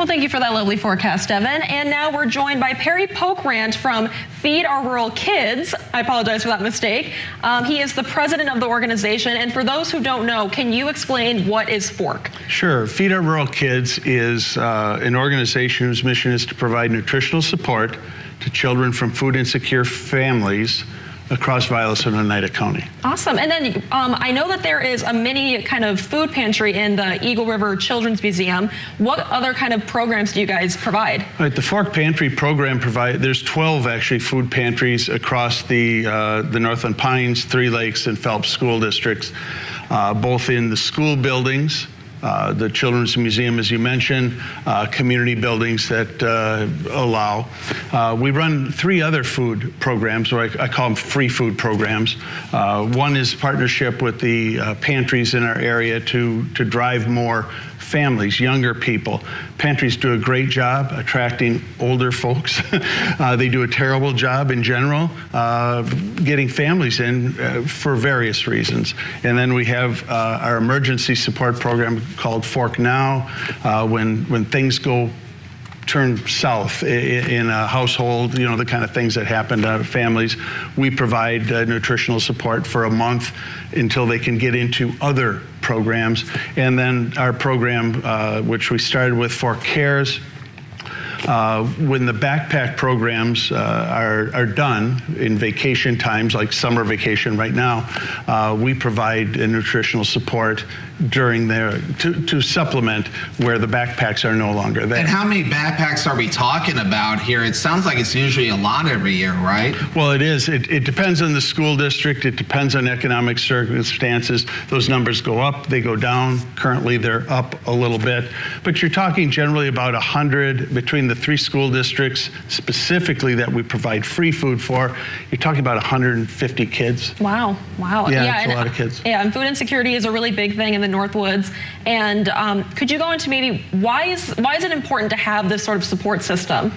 Well, thank you for that lovely forecast, Evan. And now we're joined by Perry Pokrant from Feed Our Rural Kids. I apologize for that mistake. He is the president of the organization. And for those who don't know, can you explain what is FORK? Sure. Feed Our Rural Kids is an organization whose mission is to provide nutritional support to children from food insecure families across Vilas and Oneida County. Awesome. And then I know that there is a mini kind of food pantry in the Eagle River Children's Museum. What other kind of programs do you guys provide? Right, the Fork Pantry program there's 12 actually food pantries across the Northland Pines, Three Lakes, and Phelps school districts, both in the school buildings, the Children's Museum, as you mentioned, community buildings that allow. We run 3 other food programs, or I call them free food programs. One is partnership with the pantries in our area to drive more families, younger people. Pantries do a great job attracting older folks. They do a terrible job in general getting families in for various reasons. And then we have our emergency support program called Fork Now. When things turn south in a household, you know, the kind of things that happen to families, we provide nutritional support for a month until they can get into other programs. And then our program, which we started with, Fork Cares, when the backpack programs are done in vacation times, like summer vacation right now, we provide nutritional support during to supplement where the backpacks are no longer there. And how many backpacks are we talking about here? It sounds like it's usually a lot every year, right? Well, it is. It depends on the school district. It depends on economic circumstances. Those numbers go up, they go down. Currently, they're up a little bit. But you're talking generally about 100 between the 3 school districts specifically that we provide free food for. You're talking about 150 kids. Wow. Yeah, it's a lot of kids. Yeah, and food insecurity is a really big thing in the Northwoods. And could you go into maybe why is it important to have this sort of support system?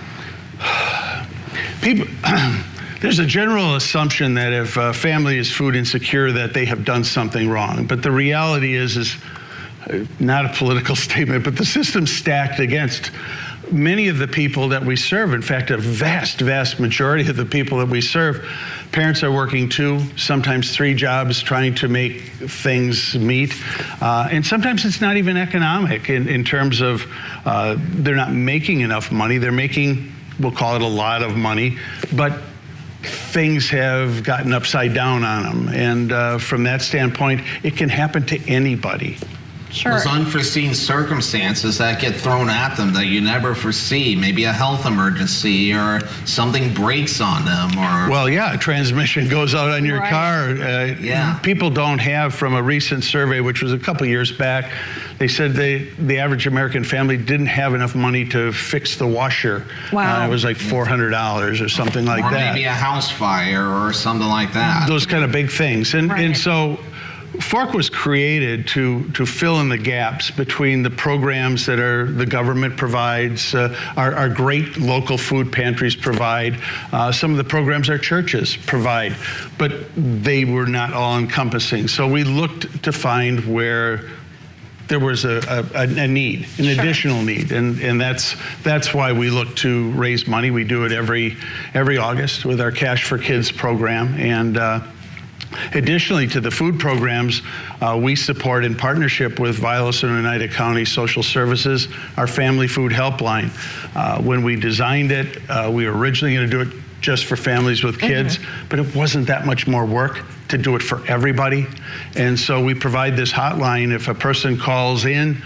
There's a general assumption that if a family is food insecure that they have done something wrong. But the reality is not a political statement, but the system's stacked against many of the people that we serve. In fact, a vast majority of the people that we serve, parents are working 2, sometimes 3 jobs trying to make things meet. And sometimes it's not even economic in terms of they're not making enough money. They're making, we'll call it a lot of money, but things have gotten upside down on them. And from that standpoint, it can happen to anybody. Sure. Those unforeseen circumstances that get thrown at them that you never foresee, maybe a health emergency or something breaks on them, or well, yeah, a transmission goes out on your car. Yeah. People don't have, from a recent survey, which was a couple years back, they said the average American family didn't have enough money to fix the washer. Wow. It was like $400 or something like that. Or maybe a house fire or something like that. Those kind of big things. And so Fork was created to fill in the gaps between the programs that the government provides, our great local food pantries provide, some of the programs our churches provide, but they were not all encompassing. So we looked to find where there was a need, an additional need, and that's why we look to raise money. We do it every August with our Cash for Kids program, and additionally to the food programs, we support in partnership with Vilas and Oneida County Social Services, our Family Food Helpline. When we designed it, we were originally going to do it just for families with kids, but it wasn't that much more work to do it for everybody. And so we provide this hotline. If a person calls in,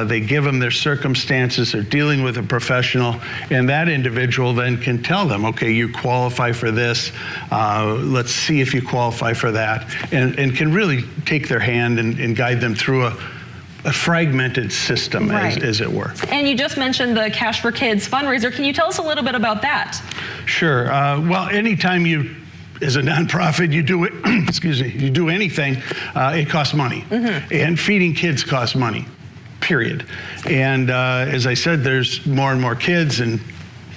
they give them their circumstances, they're dealing with a professional, and that individual then can tell them, okay, you qualify for this, let's see if you qualify for that, and can really take their hand and guide them through a fragmented system, as it were. And you just mentioned the Cash for Kids fundraiser. Can you tell us a little bit about that? Sure. Well, anytime you, as a nonprofit, you do it, excuse me, you do anything, it costs money. And feeding kids costs money, period. And as I said, there's more and more kids, and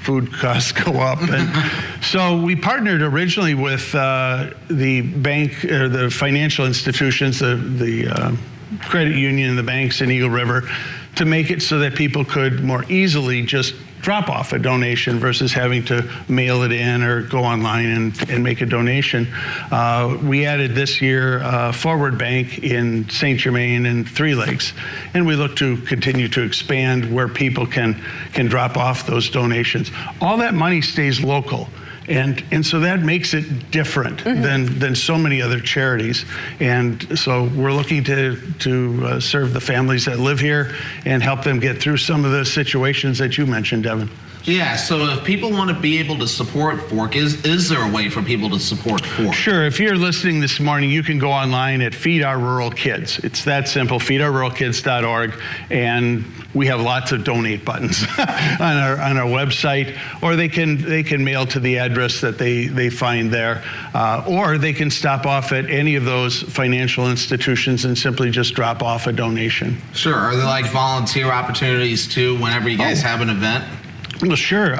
food costs go up. And so we partnered originally with the bank, or the financial institutions, the credit union and the banks in Eagle River, to make it so that people could more easily just drop off a donation versus having to mail it in or go online and make a donation. We added this year Forward Bank in St. Germain and Three Lakes, and we look to continue to expand where people can drop off those donations. All that money stays local. And so that makes it different than so many other charities. And so we're looking to serve the families that live here and help them get through some of the situations that you mentioned, Devin. Yeah, so if people want to be able to support Fork, is there a way for people to support Fork? Sure. If you're listening this morning, you can go online at Feed Our Rural Kids. It's that simple, feedourruralkids.org, and we have lots of donate buttons on our website, or they can mail to the address that they find there, or they can stop off at any of those financial institutions and simply just drop off a donation. Sure. Are there like volunteer opportunities too whenever you guys have an event? Well, sure.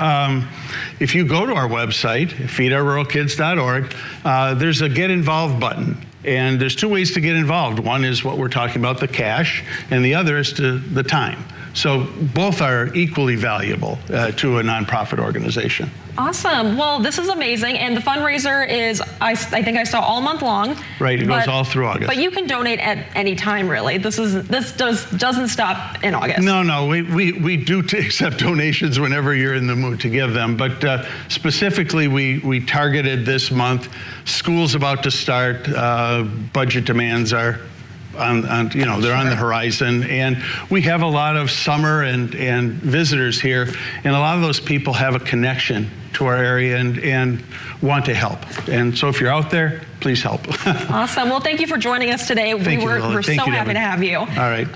If you go to our website, feedourruralkids.org, there's a Get Involved button. And there's two ways to get involved. One is what we're talking about, the cash, and the other is the time. So both are equally valuable to a nonprofit organization. Awesome. Well, this is amazing. And the fundraiser is, I think I saw all month long. Right, it goes all through August. But you can donate at any time, really. This doesn't stop in August. No, we do accept donations whenever you're in the mood to give them. But specifically, we targeted this month. School's about to start. Budget demands are they're on the horizon, and we have a lot of summer and visitors here, and a lot of those people have a connection to our area and want to help. And so if you're out there, please help. Awesome. Well, thank you for joining us today. Thank you, Lily. We're so happy to have you. All right.